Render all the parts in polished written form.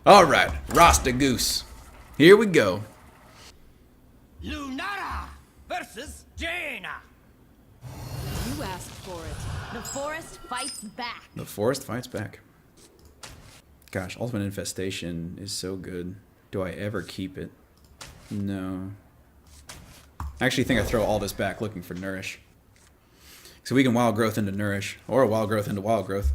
Alright, RastaGoose. Here we go. Lunara versus Jaina. You asked for it. The forest fights back. The forest fights back. Gosh, Ultimate Infestation is so good. Do I ever keep it? No. I actually think I throw all this back looking for Nourish. So we can Wild Growth into Nourish, or Wild Growth into Wild Growth.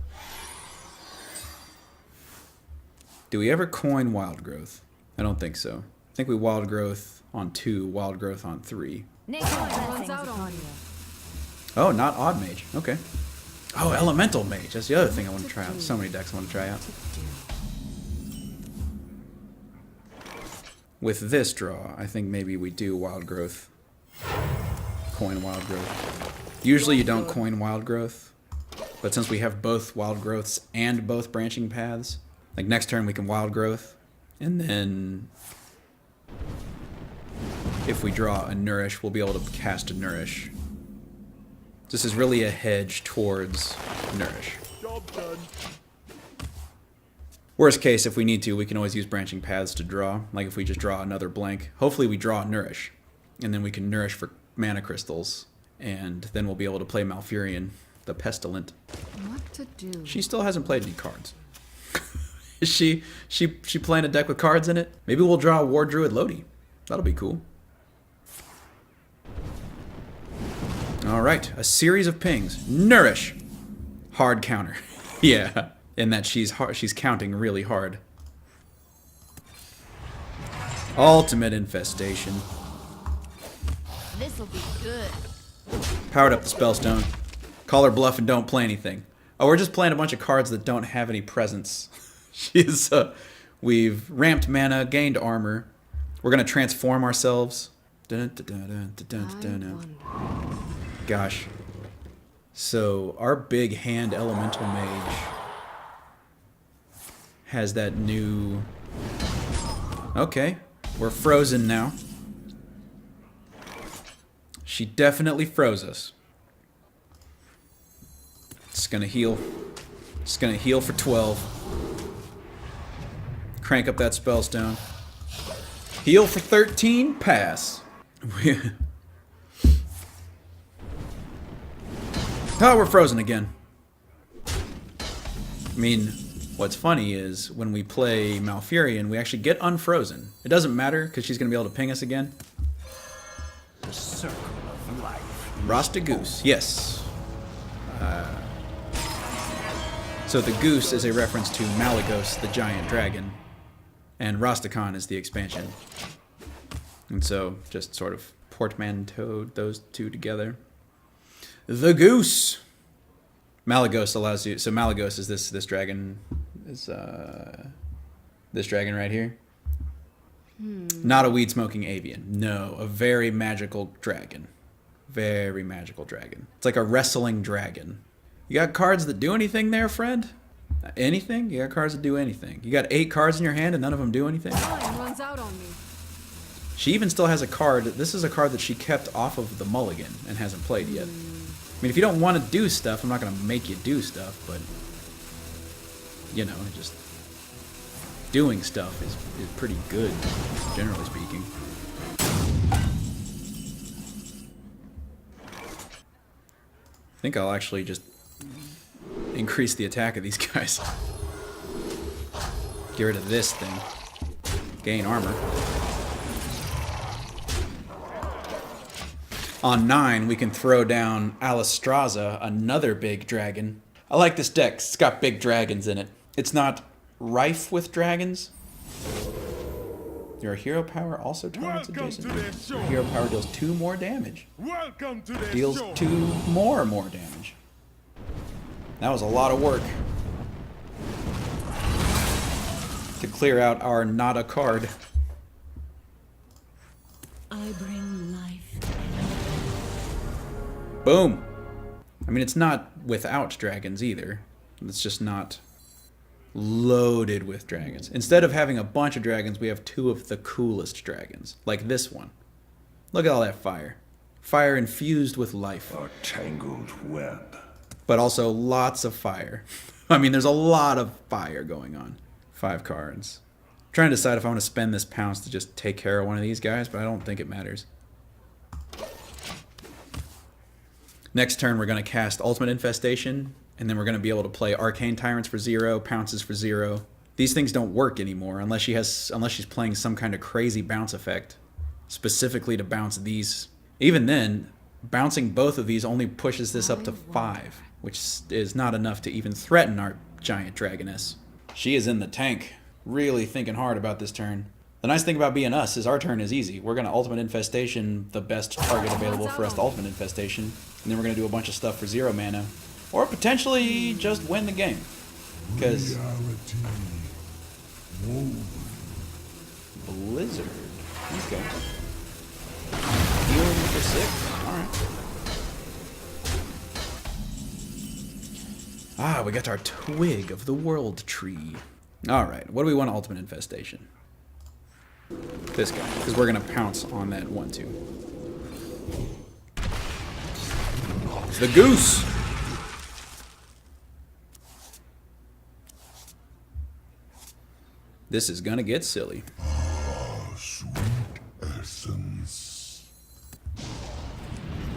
Do we ever coin Wild Growth? I don't think so. I think we Wild Growth on 2, Wild Growth on 3. Nature Runs out on you. Oh, not Odd Mage. Okay. Oh, Elemental Mage. That's the other thing I want to try out. So many decks I want to try out. With this draw, I think maybe we do Wild Growth. Coin Wild Growth. Usually you don't coin Wild Growth, but since we have both Wild Growths and both Branching Paths, like next turn we can Wild Growth, and then if we draw a Nourish, we'll be able to cast a Nourish. This is really a hedge towards Nourish. Job done. Worst case, if we need to, we can always use Branching Paths to draw. Like if we just draw another blank. Hopefully we draw Nourish. And then we can Nourish for mana crystals. And then we'll be able to play Malfurion, the Pestilent. What to do? She still hasn't played any cards. Is she playing a deck with cards in it? Maybe we'll draw a War Druid Lodi. That'll be cool. Alright, a series of pings. Nourish! Hard counter. Yeah. In that she's counting really hard. Ultimate Infestation. This'll be good. Powered up the Spellstone. Call her bluff and don't play anything. Oh, we're just playing a bunch of cards that don't have any presence. We've ramped mana, gained armor. We're gonna transform ourselves. Gosh. So our big hand Elemental Mage has that new... Okay, we're frozen now. She definitely froze us. It's gonna heal. It's gonna heal for 12. Crank up that Spellstone. Heal for 13, pass. Oh, we're frozen again. I mean... What's funny is when we play Malfurion, we actually get unfrozen. It doesn't matter because she's going to be able to ping us again. The circle of life. RastaGoose, yes. So the goose is a reference to Malygos, the giant dragon, and Rastakhan is the expansion. And so just sort of portmanteaued those two together. The goose. Malygos allows you. So Malygos is this dragon. Is this dragon right here? Not a weed smoking avian. No, a very magical dragon. Very magical dragon. It's like a wrestling dragon. You got cards that do anything there, friend? Anything? You got cards that do anything. You got 8 cards in your hand and none of them do anything? Time runs out on me. She even still has a card. This is a card that she kept off of the mulligan and hasn't played yet. I mean, if you don't want to do stuff, I'm not going to make you do stuff, but, you know, just doing stuff is pretty good, generally speaking. I think I'll actually just increase the attack of these guys. Get rid of this thing. Gain armor. On 9, we can throw down Alistraza, another big dragon. I like this deck. It's got big dragons in it. It's not rife with dragons. Your hero power also targets adjacent dragons. Your hero power deals 2 more damage. Welcome to the Deals show. 2 more damage. That was a lot of work. To clear out our not a card. I bring life. Boom. I mean, it's not without dragons either. It's just not loaded with dragons. Instead of having a bunch of dragons, we have 2 of the coolest dragons. Like this one. Look at all that fire. Fire infused with life. A tangled web. But also lots of fire. I mean, there's a lot of fire going on. 5 cards. trying to decide if I want to spend this pounce to just take care of one of these guys, but I don't think it matters. Next turn, we're going to cast Ultimate Infestation, and then we're going to be able to play Arcane Tyrants for 0, Pounces for 0. These things don't work anymore unless she's playing some kind of crazy bounce effect specifically to bounce these. Even then, bouncing both of these only pushes this up to 5, which is not enough to even threaten our giant dragoness. She is in the tank, really thinking hard about this turn. The nice thing about being us is our turn is easy. We're going to Ultimate Infestation the best target available for us to Ultimate Infestation, and then we're going to do a bunch of stuff for 0 mana, or potentially just win the game. Because Blizzard. Okay. Healing for 6. Alright. Ah, we got our Twig of the World Tree. Alright, what do we want Ultimate Infestation? This guy, because we're going to pounce on that 1/2. It's the Goose! This is going to get silly. Sweet essence.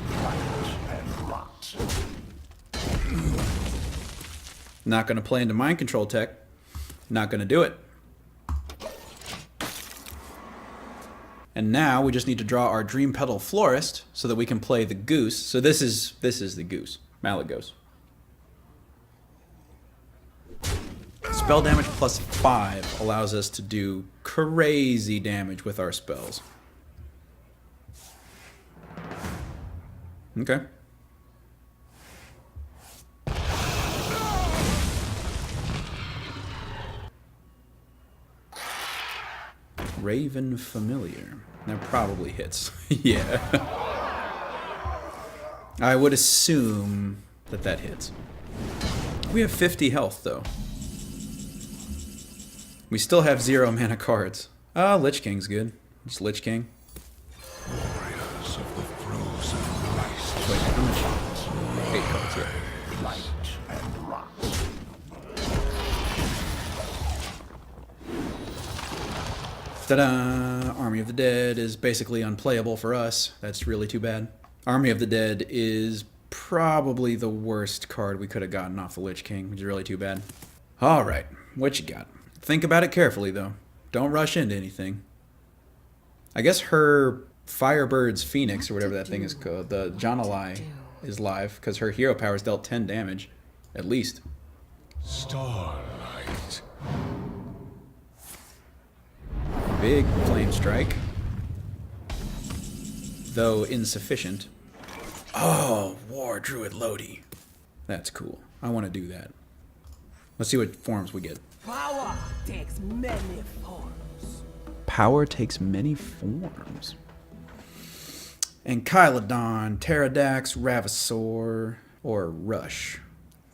Light and rot. Not going to play into Mind Control tech. Not going to do it. And now we just need to draw our Dream Petal Florist so that we can play the Goose. So this is the Goose, Malygos. Spell damage plus 5 allows us to do crazy damage with our spells. Okay. Raven Familiar. That probably hits. Yeah. I would assume that hits. We have 50 health, though. We still have 0 mana cards. Lich King's good. Just Lich King. Warriors of the frozen ice. Wait, how much? 8 cards, yeah. Light and rot. Ta-da! Army of the Dead is basically unplayable for us. That's really too bad. Army of the Dead is probably the worst card we could have gotten off the Lich King, which is really too bad. Alright, what you got? Think about it carefully, though. Don't rush into anything. I guess her Firebird's Phoenix, or whatever that thing is called, the Janalai, is live, because her hero powers dealt 10 damage. At least. Starlight. Big Flame Strike. Though insufficient. Oh, War Druid Lodi. That's cool. I want to do that. Let's see what forms we get. Power takes many forms. Power takes many forms. Enchilodon, Pterodax, Ravasaur, or Rush.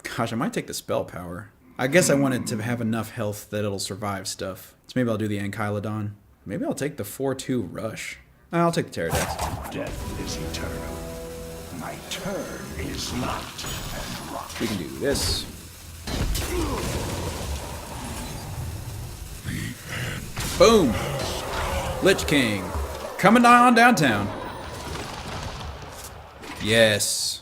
Gosh, I might take the spell power. I guess I wanted to have enough health that it'll survive stuff. So maybe I'll do the Enchilodon. Maybe I'll take the 4/2 Rush. I'll take the Pterodax. Death is eternal. My turn is not and rot. We can do this. Boom! Lich King. Coming on downtown. Yes.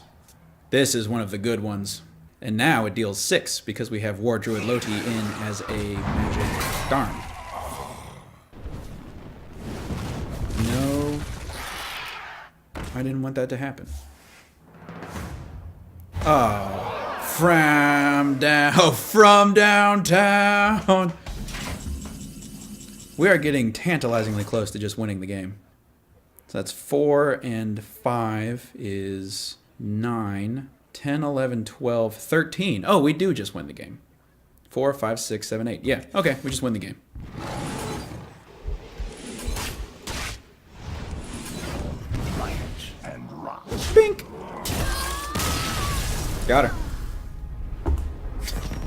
This is one of the good ones. And now it deals 6 because we have War Druid Loti in as a magic. Darn. No. I didn't want that to happen. Oh. From downtown. We are getting tantalizingly close to just winning the game. So that's 4 and 5 is 9, 10, 11, 12, 13. Oh, we do just win the game. 4, 5, 6, 7, 8. Yeah, okay, we just win the game. Light and rot. Bink! Got her.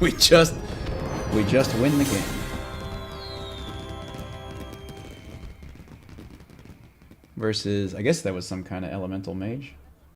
We just win the game. Versus, I guess that was some kind of elemental mage.